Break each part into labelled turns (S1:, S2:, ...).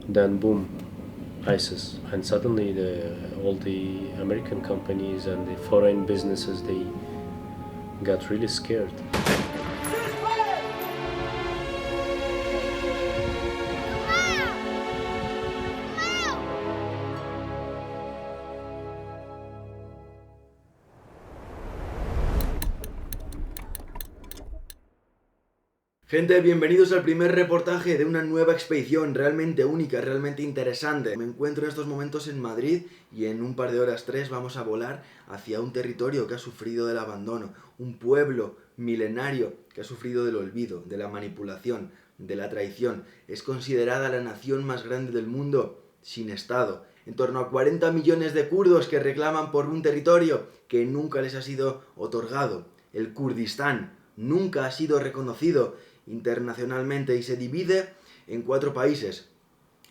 S1: Then boom, ISIS, and suddenly all the American companies and the foreign businesses, they got really scared.
S2: Gente, bienvenidos al primer reportaje de una nueva expedición realmente única, realmente interesante. Me encuentro en estos momentos en Madrid y en un par de horas, 3, vamos a volar hacia un territorio que ha sufrido del abandono, un pueblo milenario que ha sufrido del olvido, de la manipulación, de la traición. Es considerada la nación más grande del mundo sin Estado. En torno a 40 millones de kurdos que reclaman por un territorio que nunca les ha sido otorgado. El Kurdistán nunca ha sido reconocido internacionalmente y se divide en 4 países: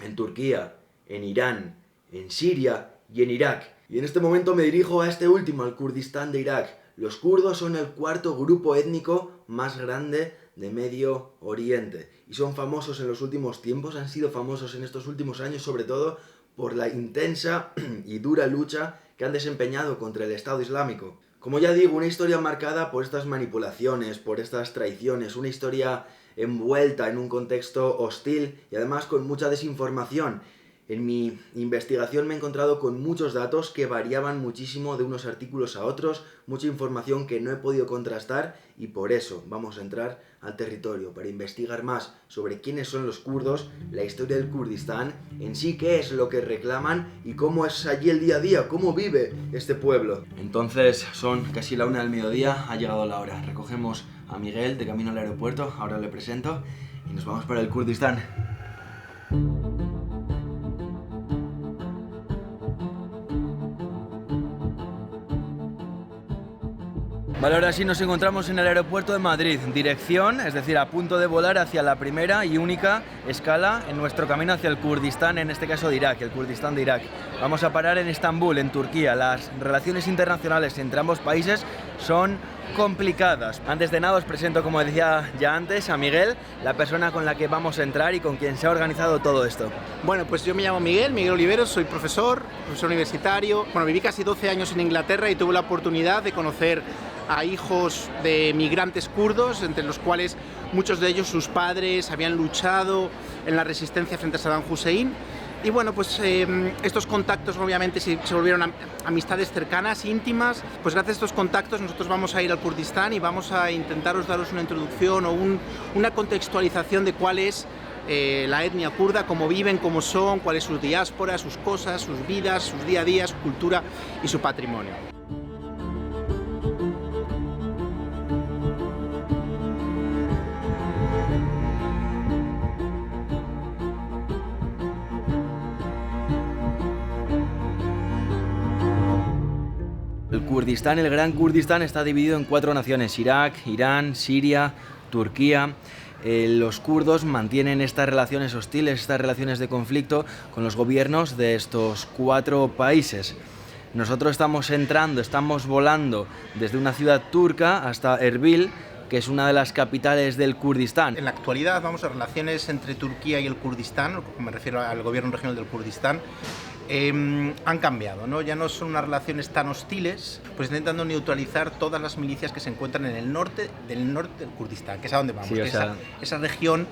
S2: en Turquía, en Irán, en Siria y en Irak. Y en este momento me dirijo a este último, al Kurdistán de Irak. Los kurdos son el 4º grupo étnico más grande de Medio Oriente y son famosos en los últimos tiempos, han sido famosos en estos últimos años sobre todo por la intensa y dura lucha que han desempeñado contra el Estado Islámico. Como ya digo, una historia marcada por estas manipulaciones, por estas traiciones, una historia envuelta en un contexto hostil y además con mucha desinformación. En mi investigación me he encontrado con muchos datos que variaban muchísimo de unos artículos a otros, mucha información que no he podido contrastar y por eso vamos a entrar al territorio para investigar más sobre quiénes son los kurdos, la historia del Kurdistán, en sí qué es lo que reclaman y cómo es allí el día a día, cómo vive este pueblo. Entonces son casi la 1 del mediodía, ha llegado la hora. Recogemos a Miguel de camino al aeropuerto, ahora le presento y nos vamos para el Kurdistán. Vale, ahora sí nos encontramos en el aeropuerto de Madrid, dirección, es decir, a punto de volar hacia la primera y única escala en nuestro camino hacia el Kurdistán, en este caso de Irak, el Kurdistán de Irak. Vamos a parar en Estambul, en Turquía. Las relaciones internacionales entre ambos países son complicadas. Antes de nada os presento, como decía ya antes, a Miguel, la persona con la que vamos a entrar y con quien se ha organizado todo esto.
S3: Bueno, pues yo me llamo Miguel Oliveros, soy profesor universitario. Bueno, viví casi 12 años en Inglaterra y tuve la oportunidad de conocer a hijos de migrantes kurdos, entre los cuales muchos de ellos, sus padres, habían luchado en la resistencia frente a Saddam Hussein. Y bueno, pues estos contactos obviamente se volvieron amistades cercanas, íntimas. Pues gracias a estos contactos nosotros vamos a ir al Kurdistán y vamos a intentaros daros una introducción o una contextualización de cuál es la etnia kurda, cómo viven, cómo son, cuál es su diáspora, sus cosas, sus vidas, sus día a día, su cultura y su patrimonio.
S2: El Kurdistán, el Gran Kurdistán, está dividido en 4 naciones: Irak, Irán, Siria, Turquía. Los kurdos mantienen estas relaciones hostiles, estas relaciones de conflicto con los gobiernos de estos 4 países. Nosotros estamos volando desde una ciudad turca hasta Erbil, que es una de las capitales del Kurdistán.
S3: En la actualidad, las relaciones entre Turquía y el Kurdistán, me refiero al gobierno regional del Kurdistán, han cambiado, ¿no? Ya no son unas relaciones tan hostiles, pues intentando neutralizar todas las milicias que se encuentran en el norte del Kurdistán, que es a donde vamos,
S2: sí,
S3: esa región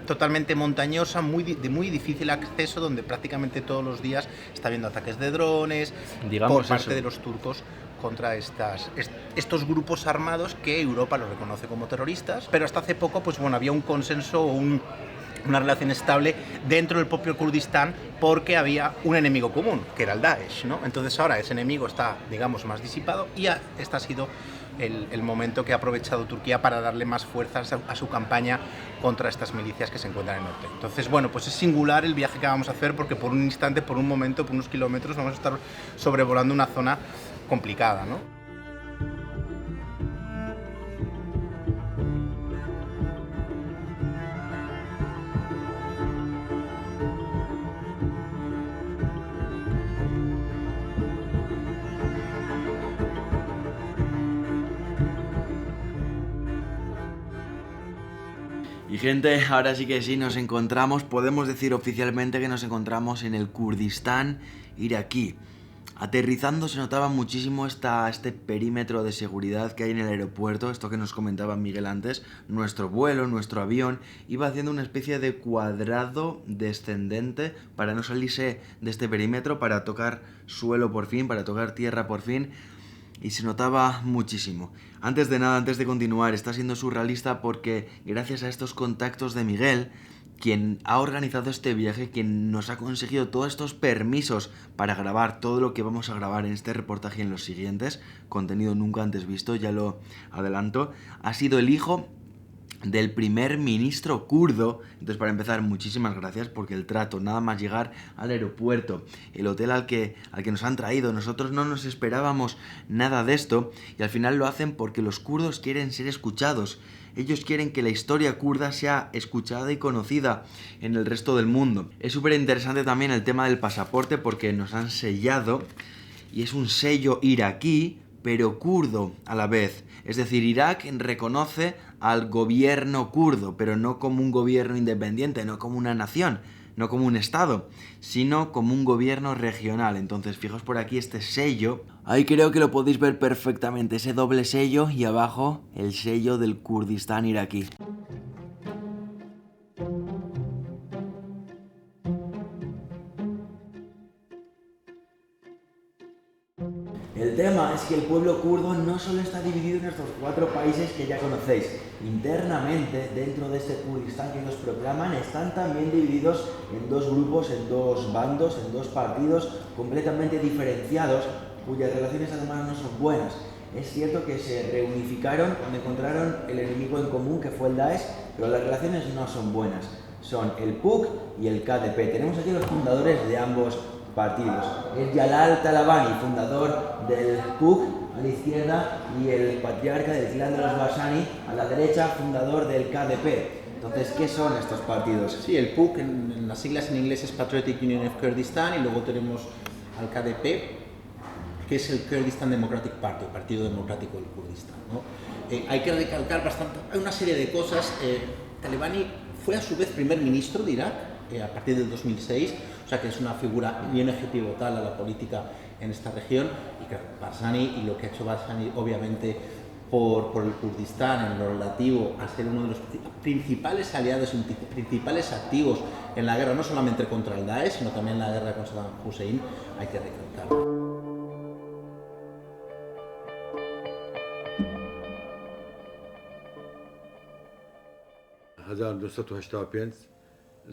S3: totalmente montañosa, de muy difícil acceso, donde prácticamente todos los días está habiendo ataques de drones, digamos, por parte de los turcos contra estos grupos armados que Europa los reconoce como terroristas, pero hasta hace poco pues bueno, había un consenso o una relación estable dentro del propio Kurdistán porque había un enemigo común, que era el Daesh, ¿no? Entonces ahora ese enemigo está, digamos, más disipado y este ha sido el momento que ha aprovechado Turquía para darle más fuerzas a su campaña contra estas milicias que se encuentran en el norte. Entonces, bueno, pues es singular el viaje que vamos a hacer porque por un instante, por un momento, por unos kilómetros vamos a estar sobrevolando una zona complicada, ¿no?
S2: Y gente, ahora sí que sí, nos encontramos, podemos decir oficialmente que nos encontramos en el Kurdistán iraquí. Aterrizando se notaba muchísimo este perímetro de seguridad que hay en el aeropuerto, esto que nos comentaba Miguel antes. Nuestro vuelo, nuestro avión, iba haciendo una especie de cuadrado descendente para no salirse de este perímetro, para tocar suelo por fin, para tocar tierra por fin. Y se notaba muchísimo. Antes de nada, antes de continuar, está siendo surrealista porque gracias a estos contactos de Miguel, quien ha organizado este viaje, quien nos ha conseguido todos estos permisos para grabar todo lo que vamos a grabar en este reportaje y en los siguientes, contenido nunca antes visto, ya lo adelanto, ha sido el hijo del primer ministro kurdo. Entonces, para empezar, muchísimas gracias, porque el trato, nada más llegar al aeropuerto, el hotel al que nos han traído, nosotros no nos esperábamos nada de esto, y al final lo hacen porque los kurdos quieren ser escuchados. Ellos quieren que la historia kurda sea escuchada y conocida en el resto del mundo. Es súper interesante también el tema del pasaporte, porque nos han sellado, y es un sello iraquí, pero kurdo a la vez. Es decir, Irak reconoce al gobierno kurdo, pero no como un gobierno independiente, no como una nación, no como un estado, sino como un gobierno regional. Entonces, fijaos por aquí este sello. Ahí creo que lo podéis ver perfectamente, ese doble sello, y abajo el sello del Kurdistán iraquí. El tema es que el pueblo kurdo no solo está dividido en estos 4 países que ya conocéis. Internamente, dentro de este Kurdistán que ellos proclaman, están también divididos en 2 grupos, en 2 bandos, en 2 partidos completamente diferenciados, cuyas relaciones además no son buenas. Es cierto que se reunificaron cuando encontraron el enemigo en común, que fue el Daesh, pero las relaciones no son buenas. Son el PUK y el KDP. Tenemos aquí los fundadores de ambos partidos. Es Jalal Talabani, fundador del PUK a la izquierda, y el patriarca del clan de los Barzani a la derecha, fundador del KDP. Entonces, ¿qué son estos partidos?
S3: Sí, el PUK en las siglas en inglés es Patriotic Union of Kurdistan, y luego tenemos al KDP, que es el Kurdistan Democratic Party, el Partido Democrático del Kurdistán, ¿no? Hay que recalcar bastante, hay una serie de cosas. Talabani fue a su vez primer ministro de Irak a partir del 2006, o sea que es una figura bien pivotal a la política en esta región. Y claro, Barzani, y lo que ha hecho Barzani obviamente por el Kurdistán en lo relativo a ser uno de los principales aliados y principales activos en la guerra, no solamente contra el Daesh, sino también en la guerra con Saddam Hussein, hay que recalcarlo.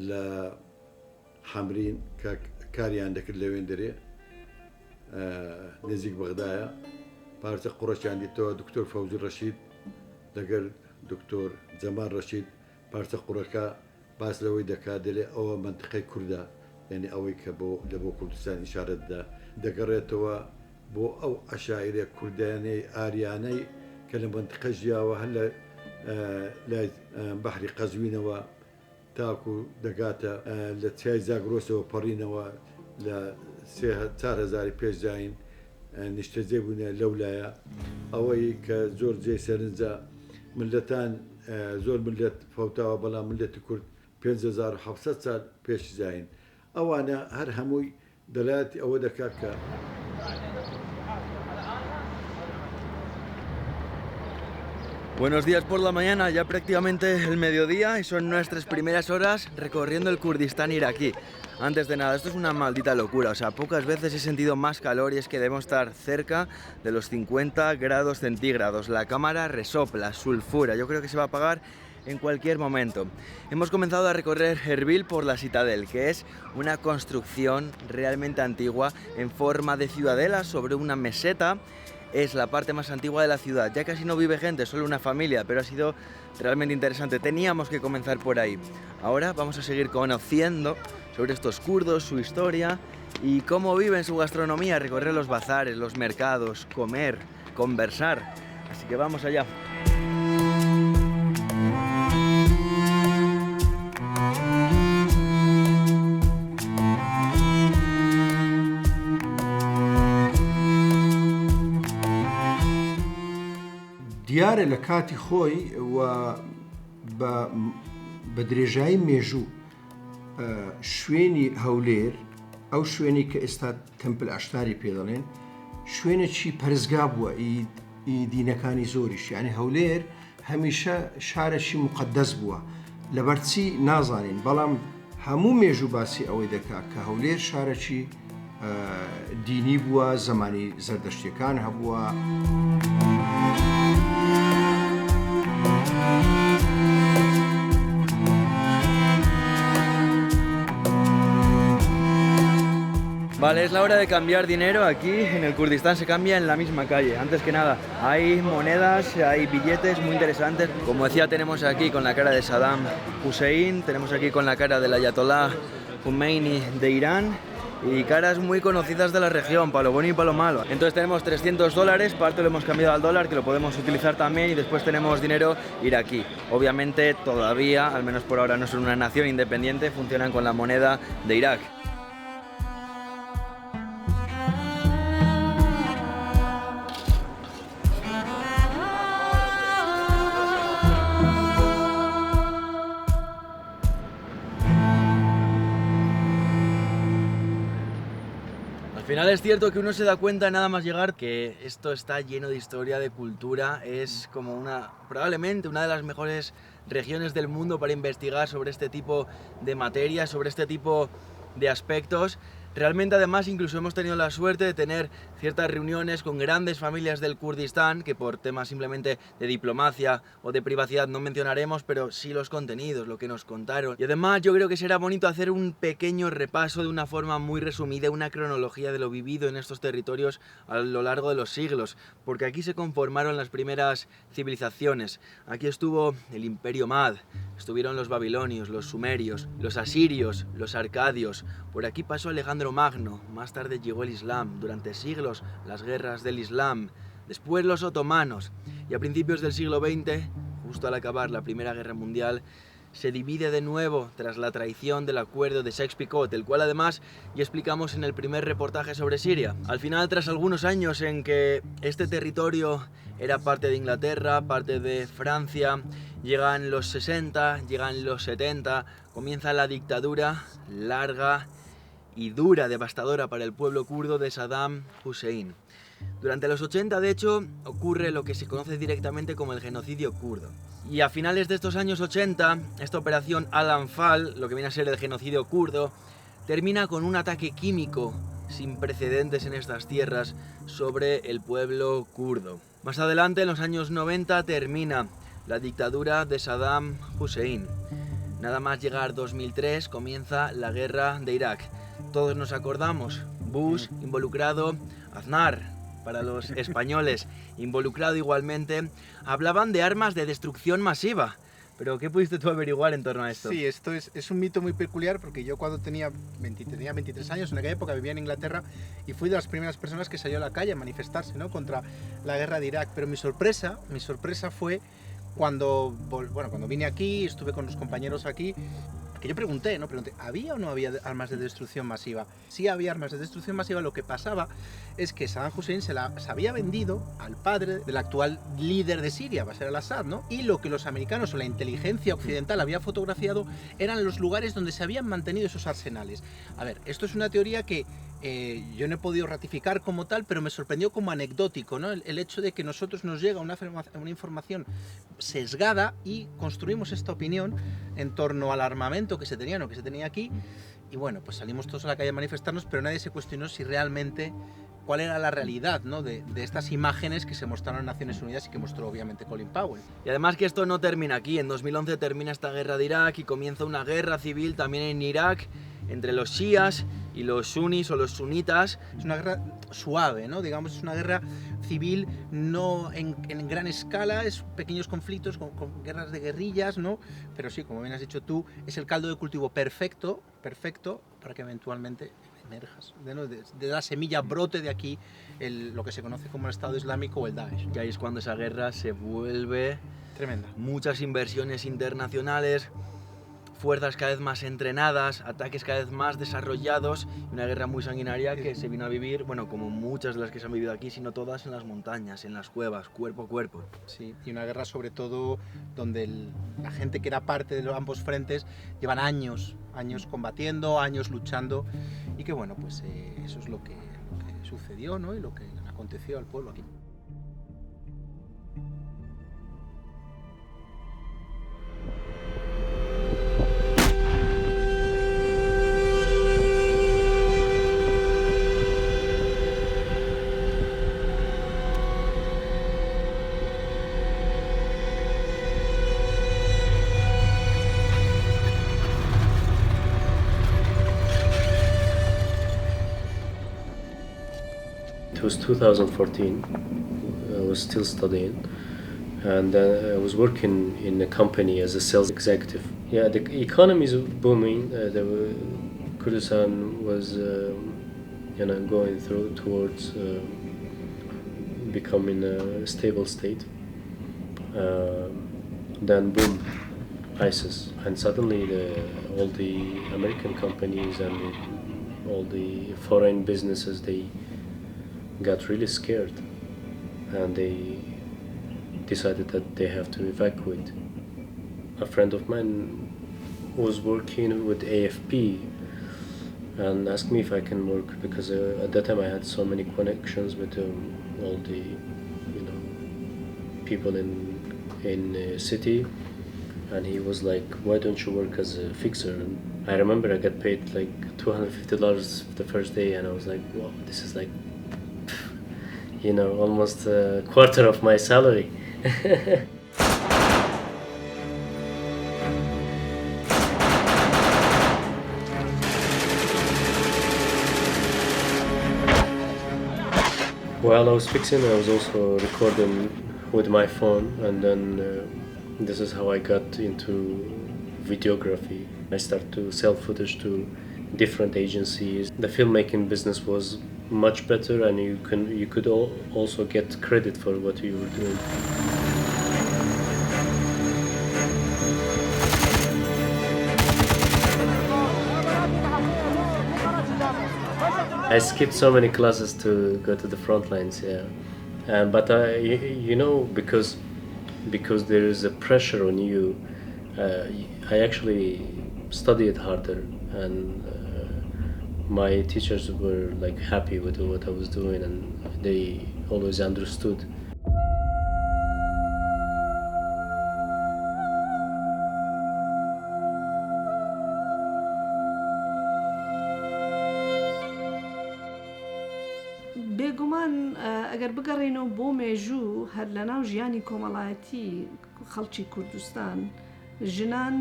S4: لە حەمرین کە کاریان دەکرد لەوێن دەرێ نزیک بەغدایە پارچە قوڕەشیان دیتەوە دکتۆر فەوزی ڕەشید لەگەر دکتۆر جەمال ڕەشید پارچە قوڕەکە باس لەوەی دەکات دەڵێ ئەوە منتقەی کوردە یعنی ئەوەی کە لە بۆ کوردستان ئیشارەتدا دەگەڕێتەوە بۆ ئەو عەشائیرە کوردانەی ئاریانەی کە لە منتقە ژیاوە هەر لە بەحری قەزوینەوە تاکو دەگاتە لە چای زاگرۆسەوە پەڕینەوە لە 4000 پێش داین نیشتەجێ بوونە لەولایە ئەوەی کە زۆر جێ سەرنجە ملەتان زۆر ملت فەوتاوە بەڵام ملەتی کورد 5700 سال پێش داین ئەوانە هەر هەمووی دەڵاتی ئەوە دەکات کە
S2: Buenos días por la mañana, ya prácticamente el mediodía, y son nuestras primeras horas recorriendo el Kurdistán iraquí. Antes de nada, esto es una maldita locura, o sea, pocas veces he sentido más calor, y es que debemos estar cerca de los 50 grados centígrados. La cámara resopla, sulfura, yo creo que se va a apagar en cualquier momento. Hemos comenzado a recorrer Erbil por la Citadel, que es una construcción realmente antigua en forma de ciudadela sobre una meseta. Es la parte más antigua de la ciudad, ya casi no vive gente, solo una familia, pero ha sido realmente interesante. Teníamos que comenzar por ahí. Ahora vamos a seguir conociendo sobre estos kurdos, su historia y cómo viven, su gastronomía, recorrer los bazares, los mercados, comer, conversar. Así que vamos allá.
S4: دیارە لە کاتی خۆی و بە
S5: بە درێژایی مێژوو شوێنی هەولێر ئەو شوێنی کە ئێستا تەمپل ئاشتاری پێ دەڵێن شوێنێکی پەرزگا بووە دینەکانی زۆریش یعنی هەولێر هەمیشە شارێکی مقدەس بووە لەبەرچی نازانین بەڵام هەموو مێژوو باسی ئەوەی دەکات کە هەولێر شارێکی دینی بووە زمانی زەردەشتیەکان هەبووە.
S2: Vale, es la hora de cambiar dinero. Aquí en el Kurdistán se cambia en la misma calle. Antes que nada, hay monedas, hay billetes muy interesantes. Como decía, tenemos aquí con la cara de Saddam Hussein, tenemos aquí con la cara del Ayatollah Khomeini de Irán y caras muy conocidas de la región, para lo bueno y para lo malo. Entonces tenemos $300, parte lo hemos cambiado al dólar, que lo podemos utilizar también, y después tenemos dinero iraquí. Obviamente todavía, al menos por ahora, no son una nación independiente, funcionan con la moneda de Irak. Al final es cierto que uno se da cuenta nada más llegar que esto está lleno de historia, de cultura, es como probablemente una de las mejores regiones del mundo para investigar sobre este tipo de materias, sobre este tipo de aspectos. Realmente además incluso hemos tenido la suerte de tener ciertas reuniones con grandes familias del Kurdistán que por temas simplemente de diplomacia o de privacidad no mencionaremos, pero sí los contenidos, lo que nos contaron. Y además yo creo que será bonito hacer un pequeño repaso de una forma muy resumida, una cronología de lo vivido en estos territorios a lo largo de los siglos, porque aquí se conformaron las primeras civilizaciones. Aquí estuvo el Imperio Mad, estuvieron los babilonios, los sumerios, los asirios, los arcadios. Por aquí pasó Alejandro Magno, más tarde llegó el Islam, durante siglos las guerras del Islam, después los otomanos, y a principios del siglo XX, justo al acabar la Primera Guerra Mundial, se divide de nuevo tras la traición del acuerdo de Sykes-Picot, el cual además ya explicamos en el primer reportaje sobre Siria. Al final, tras algunos años en que este territorio era parte de Inglaterra, parte de Francia, llegan los 60, llegan los 70, comienza la dictadura larga y dura, devastadora para el pueblo kurdo de Saddam Hussein. Durante los 80, de hecho, ocurre lo que se conoce directamente como el genocidio kurdo. Y a finales de estos años 80, esta operación Al-Anfal, lo que viene a ser el genocidio kurdo, termina con un ataque químico sin precedentes en estas tierras sobre el pueblo kurdo. Más adelante, en los años 90, termina la dictadura de Saddam Hussein. Nada más llegar 2003, comienza la guerra de Irak. Todos nos acordamos, Bush involucrado, Aznar, para los españoles, involucrado igualmente, hablaban de armas de destrucción masiva. Pero ¿qué pudiste tú averiguar en torno a esto?
S3: Sí, esto es un mito muy peculiar porque yo cuando tenía 23 años, en aquella época vivía en Inglaterra y fui de las primeras personas que salió a la calle a manifestarse, ¿no?, contra la guerra de Irak. Pero mi sorpresa fue cuando vine aquí, estuve con los compañeros aquí, que yo pregunté, ¿había o no había armas de destrucción masiva? Sí había armas de destrucción masiva. Lo que pasaba es que Saddam Hussein se había vendido al padre del actual líder de Siria, Bashar al-Assad, ¿no? Y lo que los americanos o la inteligencia occidental había fotografiado eran los lugares donde se habían mantenido esos arsenales. A ver, esto es una teoría que yo no he podido ratificar como tal, pero me sorprendió como anecdótico, ¿no? El hecho de que nosotros nos llega una información sesgada y construimos esta opinión en torno al armamento que se tenía o no que se tenía aquí, y bueno, pues salimos todos a la calle a manifestarnos, pero nadie se cuestionó si realmente cuál era la realidad, ¿no?, de estas imágenes que se mostraron en Naciones Unidas y que mostró obviamente Colin Powell.
S2: Y además que esto no termina aquí. En 2011 termina esta guerra de Irak y comienza una guerra civil también en Irak entre los shias y los sunnis o los sunitas.
S3: Es una guerra suave, ¿no? Digamos, es una guerra civil no en gran escala, es pequeños conflictos con guerras de guerrillas, ¿no? Pero sí, como bien has dicho tú, es el caldo de cultivo perfecto para que eventualmente emerjas, ¿no?, de la semilla brote de aquí lo que se conoce como el Estado Islámico o el Daesh.
S2: Y ahí es cuando esa guerra se vuelve
S3: tremenda.
S2: Muchas inversiones internacionales, fuerzas cada vez más entrenadas, ataques cada vez más desarrollados, y una guerra muy sanguinaria que se vino a vivir, bueno, como muchas de las que se han vivido aquí, sino todas en las montañas, en las cuevas, cuerpo a cuerpo.
S3: Sí, y una guerra sobre todo donde la gente que era parte de los ambos frentes llevan años combatiendo, años luchando, y que bueno, pues eso es lo que sucedió, ¿no? Y lo que aconteció al pueblo aquí.
S1: It was 2014. I was still studying, and I was working in a company as a sales executive. Yeah, the economy is booming. Kurdistan was, going towards becoming a stable state. Then boom, ISIS, and suddenly all the American companies and all the foreign businesses, they got really scared, and they decided that they have to evacuate. A friend of mine was working with AFP and asked me if I can work, because at that time I had so many connections with all the people in city, and he was like, why don't you work as a fixer? And I remember I got paid like $250 the first day, and I was like, wow, this is like almost a quarter of my salary. While I was fixing, I was also recording with my phone, and then this is how I got into videography. I started to sell footage to different agencies. The filmmaking business was much better, and you could also get credit for what you were doing. I skipped so many classes to go to the front lines, yeah. But because there is a pressure on you, I actually studied harder, and my teachers were like happy with what I was doing, and they always understood.
S6: بێگومان ئەگەر بگەڕێنەوە بۆ مێژوو هەر لە ناو ژیانی کۆمەڵایەتی خەڵکی کوردستان، ژنان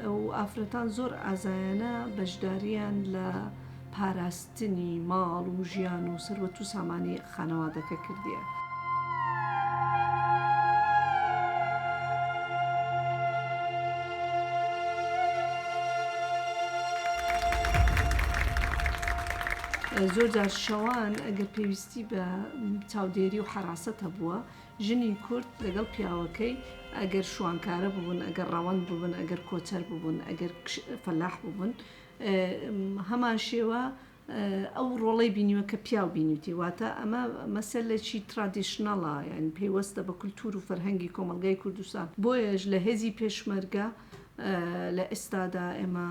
S6: و ئافرەتان زۆر ئازایانە بەشداریان لە پاراستنی ماڵ و ژیان و سەروەت و سامانی خانەوادەکە کردیە. زۆر جار شەوان ئەگەر پێویستی بە چاودێری و حراست هەبووە، ژنی کورد لەگەڵ پیاوەکەی ئەگەر شوانکارە ببوون، ئەگەر ڕەوەند ببوون، ئەگەر کۆچەر ببوون، ئەگەر فەلاح ببوون، هەمان شێوە ئەو ڕۆڵەی بینیوە کە پیاو بینیوتی. واتە ئەمە مەسەلێکی ترادیشنەڵە، یعنی پەیوەستە بە کولتور و فەرهەنگی کۆمەلگای کوردستان. بۆیەش لە هێزی پێشمەرگە لە ئێستادا ئێمە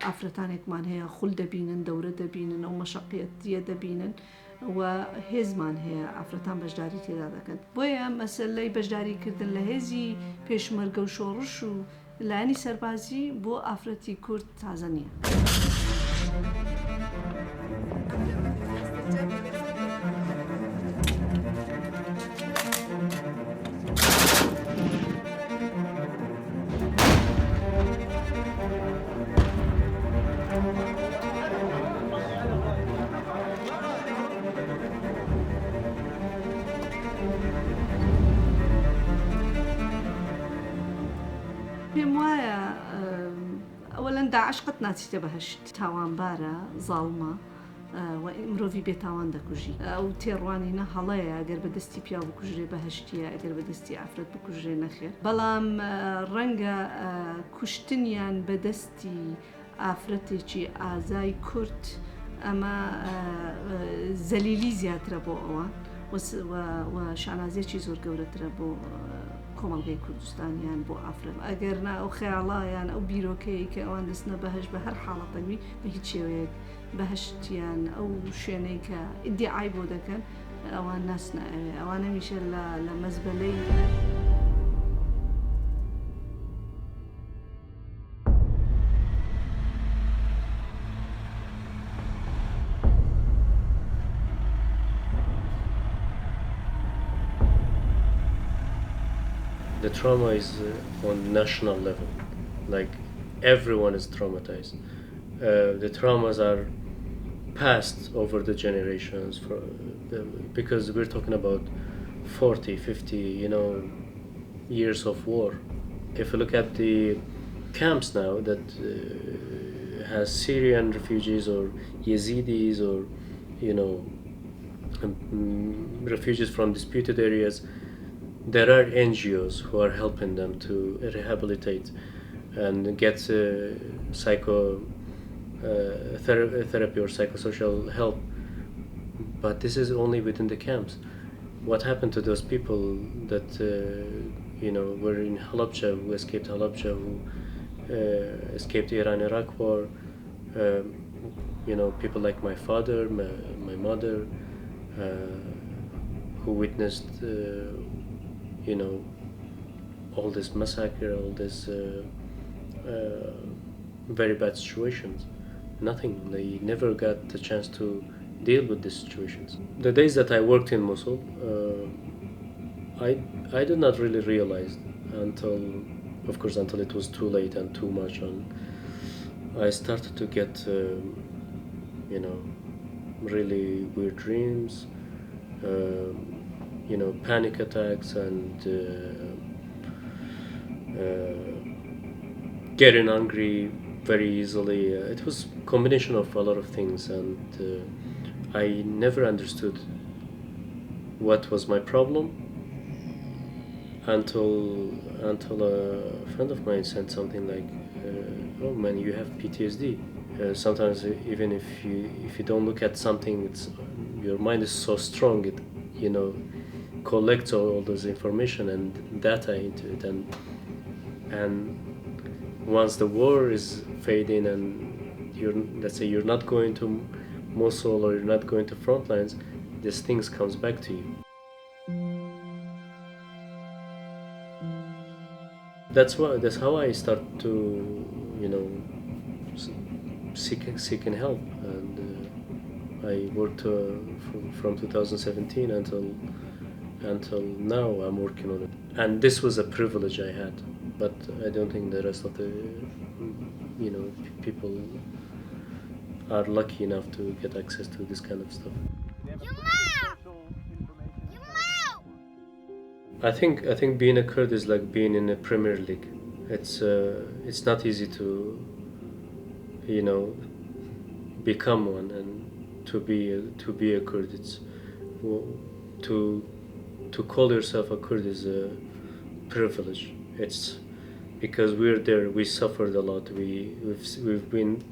S6: ئافرەتانێکمان هەیە خوڵ دەبینن، دەورە دەبینن، ئەو مەشەقیەتیە دەبینن و هێزمان هەیە ئافرەتان بەشداری تێدا دەکەن. بۆیە مەسەلەی بەشداریکردن لە هێزی پێشمەرگە و شۆڕش و لایەنی سەربازی بۆ ئافرەتی کورد تازە نییە. پێم وایە ئەوەلەن داعش قەت ناچیتە بەهەشت، تاوانبارە، زاڵمە، مرۆڤی بێتاوان دەکوژی ئەو تێڕوانینە هەڵەیە ئەگەر بەدەستی پیا بکوژرێ بەهشتیە ئەگەر بەدەستی ئافرەت بکوژرێ نەخێر بەڵام ڕەنگە کوشتنیان بەدەستی ئافرەتێکی ئازای کورد ئەمە زەلیلی زیاترە بۆ ئەوە و شانازێکی زۆر گەورەترە بۆ کۆمەڵگەی کوردستانیان بۆ ئافرەت ئەگەر نا ئەو خەیاڵایان ئەو بیرۆکەیە کە ئەوان دەستنە بەهشت بە هەر حاڵەتەوی بە هیچ شێوەیەک بەهشتیان ئەو شوێنەی کە ئیدعای بۆ دەکەن ئەوان ناسنە ئەوانە میشە لە مەزبەلەی
S1: The trauma is on national level, like everyone is traumatized. The traumas are passed over the generations because we're talking about 40, 50, years of war. If you look at the camps now that has Syrian refugees or Yazidis or, refugees from disputed areas, there are NGOs who are helping them to rehabilitate and get therapy or psychosocial help. But this is only within the camps. What happened to those people that were in Halabja, who escaped Halabja, who escaped the Iran-Iraq war? People like my father, my mother, who witnessed all this massacre, all this very bad situations. Nothing. They never got the chance to deal with these situations. The days that I worked in Mosul, I did not really realize until it was too late and too much. And I started to get, really weird dreams. Panic attacks and getting angry very easily. It was a combination of a lot of things, and I never understood what was my problem until a friend of mine said something like, "Oh man, you have PTSD." Sometimes even if you don't look at something, your mind is so strong. It collects all this information and data into it, and once the war is fading and let's say you're not going to Mosul or you're not going to front lines, these things comes back to you. That's how I start to seeking help, and I worked from 2017 until now. I'm working on it, and this was a privilege I had, but I don't think the rest of the people are lucky enough to get access to this kind of stuff. I think being a Kurd is like being in a Premier League. It's not easy to become one and to be a Kurd. It's to call yourself a Kurd is a privilege. It's because we're there. We suffered a lot. We've been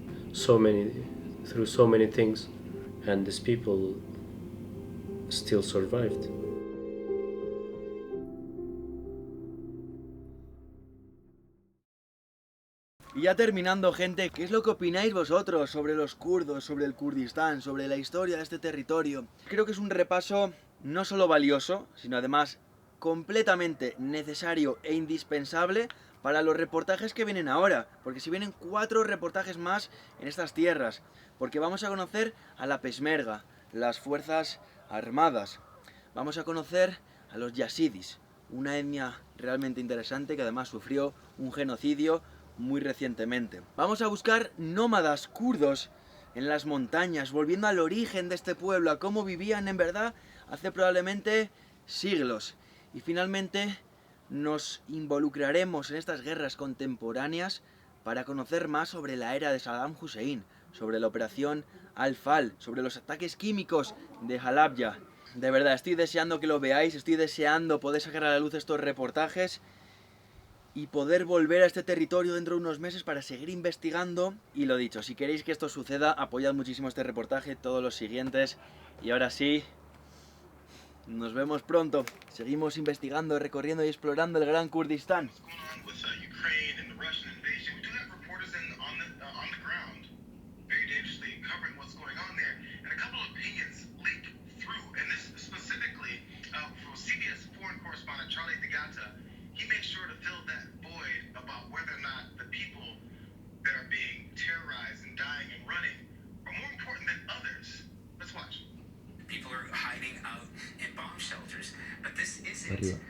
S1: through so many things, and these people still survived.
S2: Y ya terminando, gente, ¿qué es lo que opináis vosotros sobre los kurdos, sobre el Kurdistán, sobre la historia de este territorio? Creo que es un repaso no solo valioso, sino además completamente necesario e indispensable para los reportajes que vienen ahora, porque si vienen 4 reportajes más en estas tierras, porque vamos a conocer a la Peshmerga, las fuerzas armadas, vamos a conocer a los yazidis, una etnia realmente interesante que además sufrió un genocidio muy recientemente. Vamos a buscar nómadas kurdos en las montañas, volviendo al origen de este pueblo, a cómo vivían en verdad hace probablemente siglos. Y finalmente nos involucraremos en estas guerras contemporáneas para conocer más sobre la era de Saddam Hussein, sobre la operación Al-Fal, sobre los ataques químicos de Halabja. De verdad, estoy deseando que lo veáis, estoy deseando poder sacar a la luz estos reportajes y poder volver a este territorio dentro de unos meses para seguir investigando. Y lo dicho, si queréis que esto suceda, apoyad muchísimo este reportaje, todos los siguientes. Y ahora sí, nos vemos pronto. Seguimos investigando, recorriendo y explorando el Gran Kurdistán.
S7: He makes sure to fill that void about whether or not the people that are being terrorized and dying and running are more important than others. Let's watch. People are hiding out in bomb shelters, but this isn't